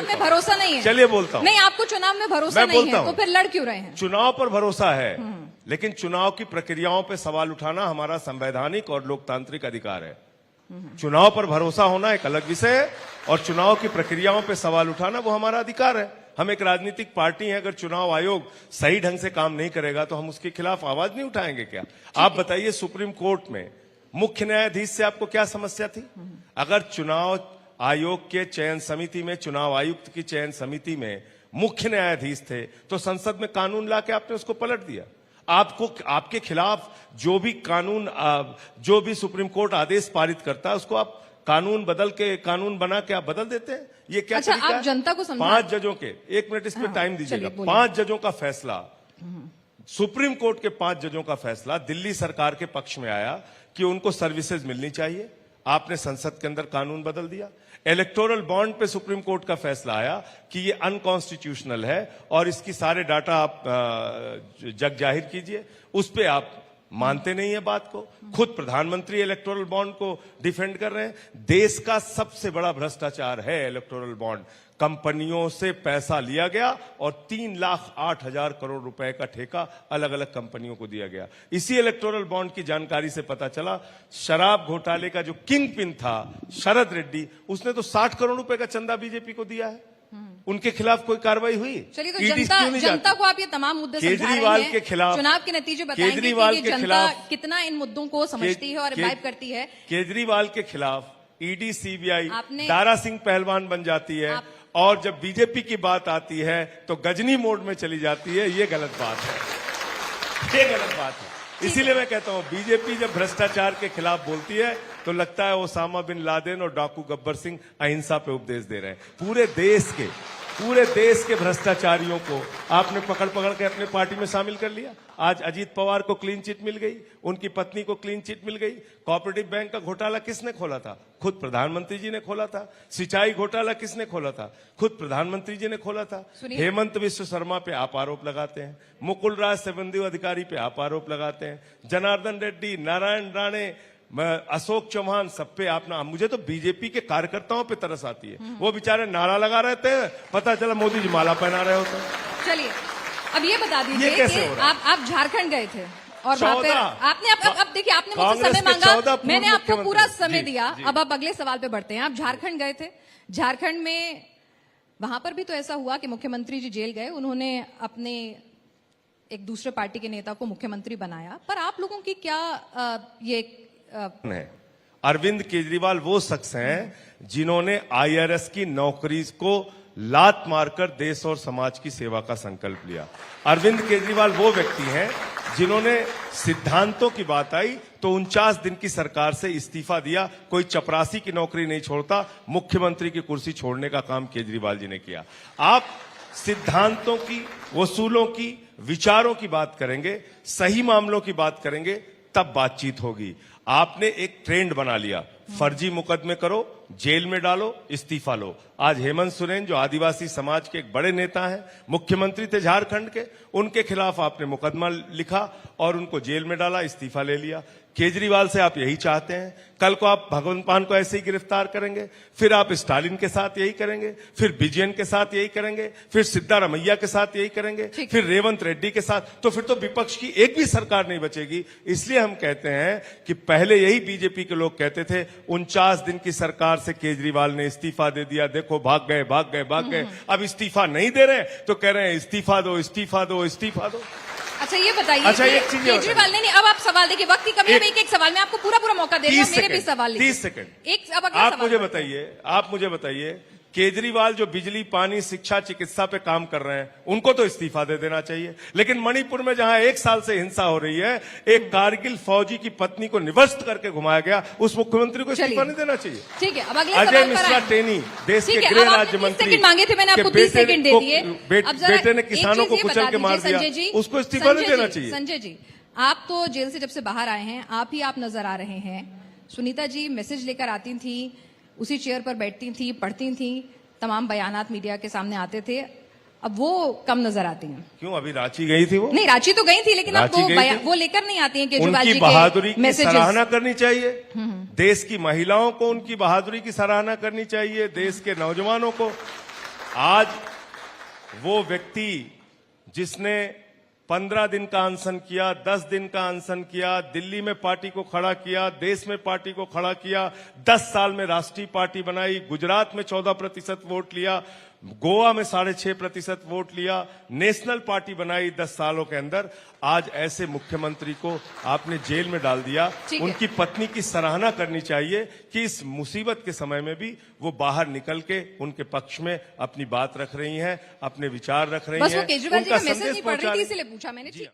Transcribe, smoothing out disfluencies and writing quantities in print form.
चुनाव में भरोसा नहीं है। चलिए बोलता हूँ। नहीं, आपको चुनाव में भरोसा नहीं है तो फिर लड़ क्यों रहे हैं? चुनाव पर भरोसा है, लेकिन चुनाव की प्रक्रियाओं पर सवाल उठाना हमारा संवैधानिक और लोकतांत्रिक अधिकार है। चुनाव पर भरोसा होना एक अलग विषय है और चुनाव की प्रक्रियाओं पर सवाल उठाना वो हमारा अधिकार है। हम एक राजनीतिक पार्टी हैं, अगर चुनाव आयोग सही ढंग से काम नहीं करेगा तो हम उसके खिलाफ आवाज नहीं उठाएंगे क्या? आप बताइए, सुप्रीम कोर्ट में मुख्य न्यायाधीश से आपको क्या समस्या थी? अगर चुनाव आयोग के चयन समिति में, चुनाव आयुक्त की चयन समिति में मुख्य न्यायाधीश थे तो संसद में कानून लाके आपने उसको पलट दिया। आपको, आपके खिलाफ जो भी कानून, जो भी सुप्रीम कोर्ट आदेश पारित करता है उसको आप कानून बदल के, कानून बना के आप बदल देते हैं। ये क्या अच्छा, तरीका आप जनता को समझा। 5 जजों के, 1 मिनट इस पे टाइम दीजिएगा। 5 जजों का फैसला, सुप्रीम कोर्ट के 5 जजों का फैसला दिल्ली सरकार के पक्ष में आया कि उनको सर्विसेज मिलनी चाहिए। आपने संसद के अंदर कानून बदल दिया। इलेक्टोरल बॉन्ड पे सुप्रीम कोर्ट का फैसला आया कि ये अनकॉन्स्टिट्यूशनल है और इसकी सारे डाटा आप जग जाहिर कीजिए। उस पे आप मानते नहीं है बात को। खुद प्रधानमंत्री इलेक्टोरल बॉन्ड को डिफेंड कर रहे हैं। देश का सबसे बड़ा भ्रष्टाचार है इलेक्टोरल बॉन्ड। कंपनियों से पैसा लिया गया और 3,08,000 करोड़ रुपए का ठेका अलग अलग कंपनियों को दिया गया। इसी इलेक्टोरल बॉन्ड की जानकारी से पता चला, शराब घोटाले का जो किंग पिन था शरद रेड्डी, उसने तो 60 करोड़ रुपए का चंदा बीजेपी को दिया है। उनके खिलाफ कोई कार्रवाई हुई? चलिए, तो जनता को आप ये तमाम मुद्दे केजरीवाल के खिलाफ, चुनाव के नतीजे बताएंगे केजरीवाल कि के जनता खिलाफ कितना इन मुद्दों को समझती है और वाइब करती है। केजरीवाल के खिलाफ ईडी, सीबीआई, दारा सिंह पहलवान बन जाती है और जब बीजेपी की बात आती है तो गजनी मोड में चली जाती है। ये गलत बात है, ये गलत बात है। इसीलिए मैं कहता हूं, बीजेपी जब भ्रष्टाचार के खिलाफ बोलती है तो लगता है ओसामा बिन लादेन और डाकू गब्बर सिंह अहिंसा पे उपदेश दे रहे हैं। पूरे देश के भ्रष्टाचारियों को आपने पकड़ के अपने पार्टी में शामिल कर लिया। आज अजीत पवार को क्लीन चिट मिल गई, उनकी पत्नी को क्लीन चिट मिल गई। कोऑपरेटिव बैंक का घोटाला किसने खोला था? खुद प्रधानमंत्री जी ने खोला था। सिंचाई घोटाला किसने खोला था? खुद प्रधानमंत्री जी ने खोला था। हेमंत विश्व शर्मा पे आप आरोप लगाते हैं, मुकुल राज सिबंदी अधिकारी पे आप आरोप लगाते हैं, जनार्दन रेड्डी, नारायण राणे, अशोक चौहान, सब पे आप ना। मुझे तो बीजेपी के कार्यकर्ताओं पे तरस आती है। वो बेचारे नारा लगा रहते हैं, पता चला मोदी जी माला पहना रहे होते हैं। चलिए, अब ये बता दीजिए कि आप झारखंड गए थे और वहां पे आपने अब देखिए, आपने मुझसे समय मांगा, मैंने आपको पूरा समय दिया। अब आप अगले सवाल पे बढ़ते हैं। आप झारखंड गए थे, झारखंड में वहां पर भी तो ऐसा हुआ कि मुख्यमंत्री जी जेल गए, उन्होंने अपने एक दूसरे पार्टी के नेता को मुख्यमंत्री बनाया, पर आप लोगों की क्या ये अरविंद केजरीवाल वो शख्स हैं जिन्होंने आईआरएस की नौकरी को लात मारकर देश और समाज की सेवा का संकल्प लिया। अरविंद केजरीवाल वो व्यक्ति हैं जिन्होंने सिद्धांतों की बात आई तो 49 दिन की सरकार से इस्तीफा दिया। कोई चपरासी की नौकरी नहीं छोड़ता, मुख्यमंत्री की कुर्सी छोड़ने का काम केजरीवाल जी ने किया। आप सिद्धांतों की, वसूलों की, विचारों की बात करेंगे, सही मामलों की बात करेंगे, तब बातचीत होगी। आपने एक ट्रेंड बना लिया, फर्जी मुकदमे करो, जेल में डालो, इस्तीफा लो। आज हेमंत सोरेन जो आदिवासी समाज के एक बड़े नेता हैं, मुख्यमंत्री थे झारखंड के, उनके खिलाफ आपने मुकदमा लिखा और उनको जेल में डाला, इस्तीफा ले लिया। केजरीवाल से आप यही चाहते हैं। कल को आप भगवंत मान को ऐसे ही गिरफ्तार करेंगे, फिर आप स्टालिन के साथ यही करेंगे, फिर विजयन के साथ यही करेंगे, फिर सिद्धारमैया के साथ यही करेंगे, फिर रेवंत रेड्डी के साथ, तो फिर तो विपक्ष की एक भी सरकार नहीं बचेगी। इसलिए हम कहते हैं कि पहले यही बीजेपी के लोग कहते थे 49 दिन की सरकार से केजरीवाल ने इस्तीफा दे दिया, देखो भाग गए। अब इस्तीफा नहीं दे रहे तो कह रहे हैं इस्तीफा दो। अच्छा, ये बताइए, केजरीवाल नहीं, अब आप सवाल देखिए, वक्त की कमी है, एक सवाल में आपको पूरा मौका दे रहा हूं, मेरे भी सवाल 30 सेकंड एक। अब आप मुझे बताइए केजरीवाल जो बिजली, पानी, शिक्षा, चिकित्सा पे काम कर रहे हैं, उनको तो इस्तीफा दे देना चाहिए। लेकिन मणिपुर में जहां 1 साल से हिंसा हो रही है, एक कारगिल फौजी की पत्नी को निवस्त करके घुमाया गया, उस मुख्यमंत्री को इस्तीफा नहीं देना चाहिए। ठीक है, अब अगले अजय मिश्रा टेनी, देश के गृह राज्य मंत्री, मांगे थे मैंने आपको 20 सेकंड दे दिए। बेटे ने किसानों को कुचल के मार दिया, उसको इस्तीफा नहीं देना चाहिए। संजय जी, आप तो जेल से जब से बाहर आए हैं, आप ही आप नजर आ रहे हैं। सुनीता जी मैसेज लेकर आती थी, उसी चेयर पर बैठती थी, पढ़ती थी, तमाम बयानात मीडिया के सामने आते थे, अब वो कम नजर आती हैं। क्यों? अभी रांची गई थी वो? नहीं, रांची तो गई थी, लेकिन अब वो लेकर नहीं आती हैं केजरीवाल जी के बहादुरी की सराहना करनी चाहिए। देश की महिलाओं को उनकी बहादुरी की सराहना करनी चाहिए, देश के नौजवानों को। आज वो व्यक्ति जिसने 15 दिन का अनशन किया, 10 दिन का अनशन किया, दिल्ली में पार्टी को खड़ा किया, देश में पार्टी को खड़ा किया, 10 साल में राष्ट्रीय पार्टी बनाई, गुजरात में 14% वोट लिया, गोवा में 6.5% वोट लिया, नेशनल पार्टी बनाई 10 सालों के अंदर, आज ऐसे मुख्यमंत्री को आपने जेल में डाल दिया। उनकी पत्नी की सराहना करनी चाहिए कि इस मुसीबत के समय में भी वो बाहर निकल के उनके पक्ष में अपनी बात रख रही हैं, अपने विचार रख रही हैं। बस वो केजरीवाल जी का मैसेज नहीं पढ़ रही थी, इसलिए पूछा मैंने।